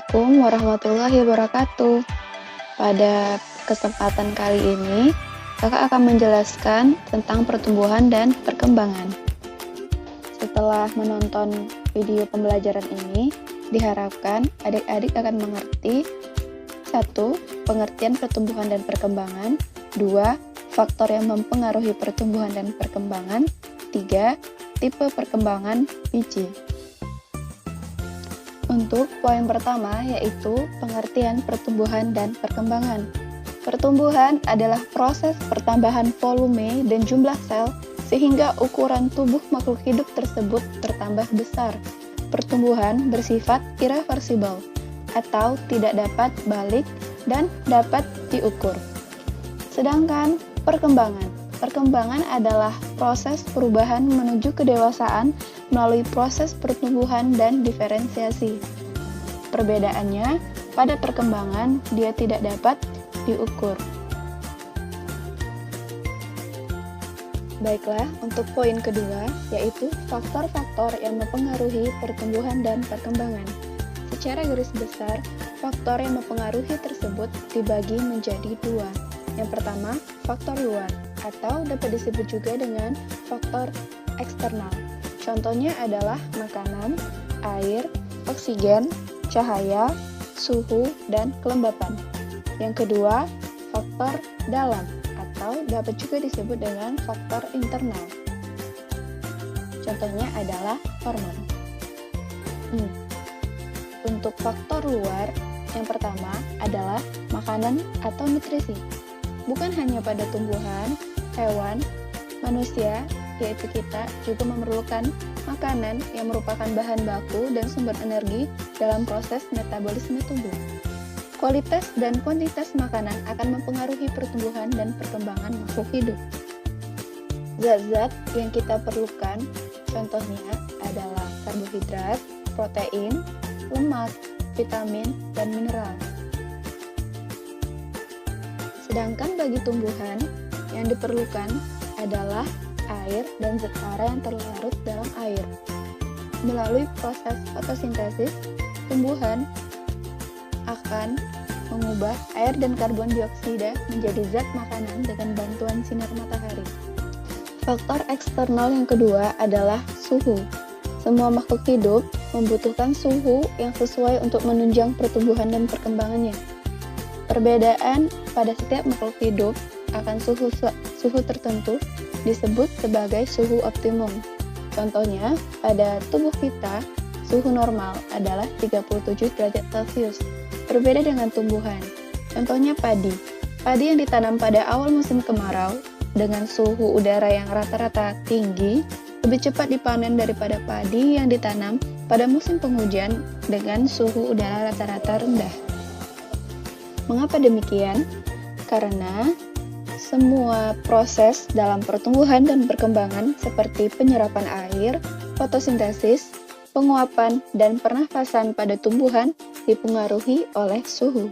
Assalamualaikum warahmatullahi wabarakatuh. Pada kesempatan kali ini, Kakak akan menjelaskan tentang pertumbuhan dan perkembangan. Setelah menonton video pembelajaran ini, diharapkan adik-adik akan mengerti 1. Pengertian pertumbuhan dan perkembangan. 2. Faktor yang mempengaruhi pertumbuhan dan perkembangan. 3. Tipe perkembangan biji. Untuk poin pertama yaitu pengertian pertumbuhan dan perkembangan. Pertumbuhan adalah proses pertambahan volume dan jumlah sel sehingga ukuran tubuh makhluk hidup tersebut bertambah besar. Pertumbuhan bersifat irreversibel atau tidak dapat balik dan dapat diukur. Sedangkan Perkembangan adalah proses perubahan menuju kedewasaan melalui proses pertumbuhan dan diferensiasi. Perbedaannya, pada perkembangan dia tidak dapat diukur. Baiklah, untuk poin kedua, yaitu faktor-faktor yang mempengaruhi pertumbuhan dan perkembangan. Secara garis besar, faktor yang mempengaruhi tersebut dibagi menjadi dua. Yang pertama, faktor luar, atau dapat disebut juga dengan faktor eksternal. Contohnya adalah makanan, air, oksigen, cahaya, suhu, dan kelembapan. Yang kedua, faktor dalam, atau dapat juga disebut dengan faktor internal. Contohnya adalah hormon. Untuk faktor luar, yang pertama adalah makanan atau nutrisi. Bukan hanya pada tumbuhan, hewan, manusia, yaitu kita juga memerlukan makanan yang merupakan bahan baku dan sumber energi dalam proses metabolisme tubuh. Kualitas dan kuantitas makanan akan mempengaruhi pertumbuhan dan perkembangan makhluk hidup. Zat-zat yang kita perlukan contohnya adalah karbohidrat, protein, lemak, vitamin, dan mineral. Sedangkan bagi tumbuhan, yang diperlukan adalah air dan zat hara yang terlarut dalam air. Melalui proses fotosintesis, tumbuhan akan mengubah air dan karbon dioksida menjadi zat makanan dengan bantuan sinar matahari. Faktor eksternal yang kedua adalah suhu. Semua makhluk hidup membutuhkan suhu yang sesuai untuk menunjang pertumbuhan dan perkembangannya. Perbedaan pada setiap makhluk hidup akan suhu tertentu disebut sebagai suhu optimum. Contohnya, pada tubuh kita, suhu normal adalah 37 derajat Celcius, berbeda dengan tumbuhan. Contohnya padi. Padi yang ditanam pada awal musim kemarau dengan suhu udara yang rata-rata tinggi lebih cepat dipanen daripada padi yang ditanam pada musim penghujan dengan suhu udara rata-rata rendah. Mengapa demikian? Karena semua proses dalam pertumbuhan dan perkembangan seperti penyerapan air, fotosintesis, penguapan, dan pernafasan pada tumbuhan dipengaruhi oleh suhu.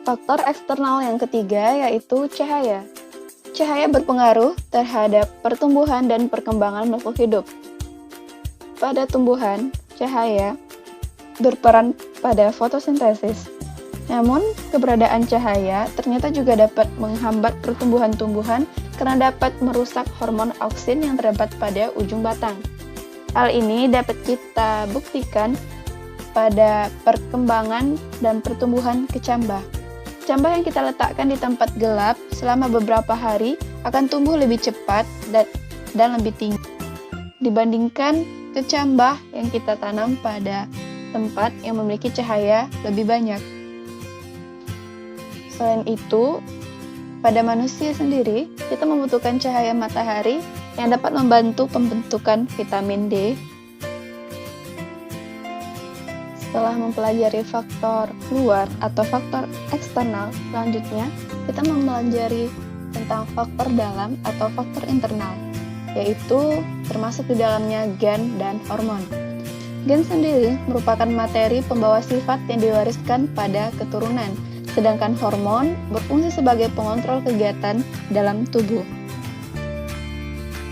Faktor eksternal yang ketiga yaitu cahaya. Cahaya berpengaruh terhadap pertumbuhan dan perkembangan makhluk hidup. Pada tumbuhan, cahaya berperan pada fotosintesis. Namun, keberadaan cahaya ternyata juga dapat menghambat pertumbuhan tumbuhan karena dapat merusak hormon auksin yang terdapat pada ujung batang. Hal ini dapat kita buktikan pada perkembangan dan pertumbuhan kecambah. Kecambah yang kita letakkan di tempat gelap selama beberapa hari akan tumbuh lebih cepat dan lebih tinggi dibandingkan kecambah yang kita tanam pada tempat yang memiliki cahaya lebih banyak. Selain itu, pada manusia sendiri, kita membutuhkan cahaya matahari yang dapat membantu pembentukan vitamin D. Setelah mempelajari faktor luar atau faktor eksternal, selanjutnya kita mempelajari tentang faktor dalam atau faktor internal, yaitu termasuk di dalamnya gen dan hormon. Gen sendiri merupakan materi pembawa sifat yang diwariskan pada keturunan, sedangkan hormon berfungsi sebagai pengontrol kegiatan dalam tubuh.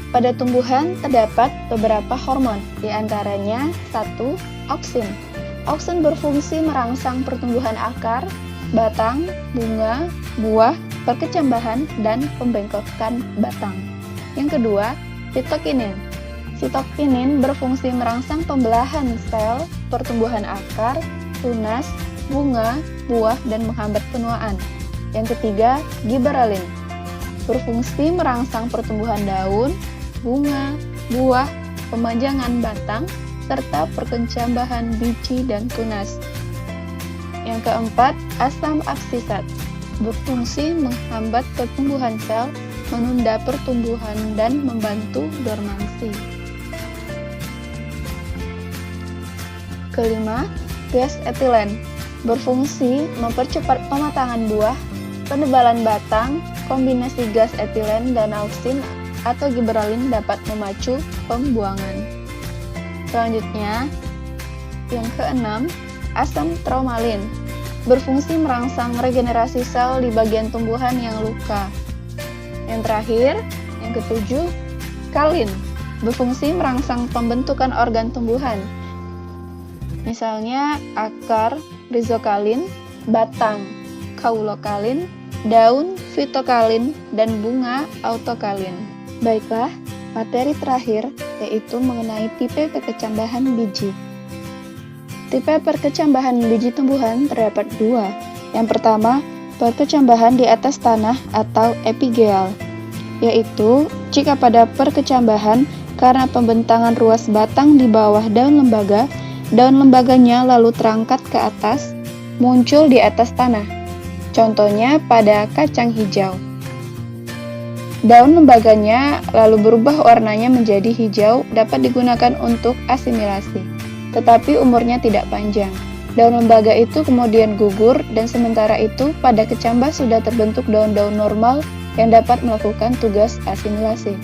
Pada tumbuhan terdapat beberapa hormon, di antaranya 1. Auksin. Auksin berfungsi merangsang pertumbuhan akar, batang, bunga, buah, perkecambahan, dan pembengkokan batang. Yang kedua, sitokinin. Sitokinin berfungsi merangsang pembelahan sel, pertumbuhan akar, tunas, bunga, buah, dan menghambat penuaan. Yang ketiga, giberelin. Berfungsi merangsang pertumbuhan daun, bunga, buah, pemajangan batang, serta perkecambahan biji dan tunas. Yang keempat, asam absisat. Berfungsi menghambat pertumbuhan sel, menunda pertumbuhan, dan membantu dormansi. Kelima, gas etilen. Berfungsi mempercepat pematangan buah, penebalan batang. Kombinasi gas etilen dan auksin atau giberelin dapat memacu pembuangan. Selanjutnya, yang keenam, asam traumalin. Berfungsi merangsang regenerasi sel di bagian tumbuhan yang luka. Yang terakhir, yang ketujuh, kalin. Berfungsi merangsang pembentukan organ tumbuhan. Misalnya akar, rizokalin, batang, kaulokalin, daun, fitokalin, dan bunga, autokalin. Baiklah, materi terakhir yaitu mengenai tipe perkecambahan biji. Tipe perkecambahan biji tumbuhan terdapat dua. Yang pertama, perkecambahan di atas tanah atau epigeal, yaitu jika pada perkecambahan karena pembentangan ruas batang di bawah daun lembaganya lalu terangkat ke atas, muncul di atas tanah. Contohnya pada kacang hijau. Daun lembaganya lalu berubah warnanya menjadi hijau, dapat digunakan untuk asimilasi, tetapi umurnya tidak panjang. Daun lembaga itu kemudian gugur, dan sementara itu pada kecambah sudah terbentuk daun-daun normal yang dapat melakukan tugas asimilasi.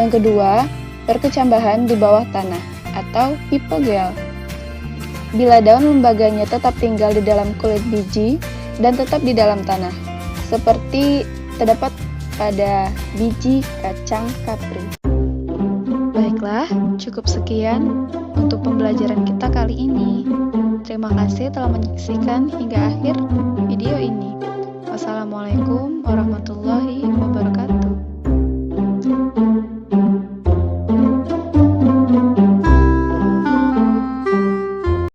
Yang kedua, perkecambahan di bawah tanah atau hipogeal. Bila daun lembaganya tetap tinggal di dalam kulit biji dan tetap di dalam tanah, seperti terdapat pada biji kacang kapri. Baiklah, cukup sekian untuk pembelajaran kita kali ini. Terima kasih telah menyaksikan hingga akhir video ini. Wassalamualaikum warahmatullahi wabarakatuh.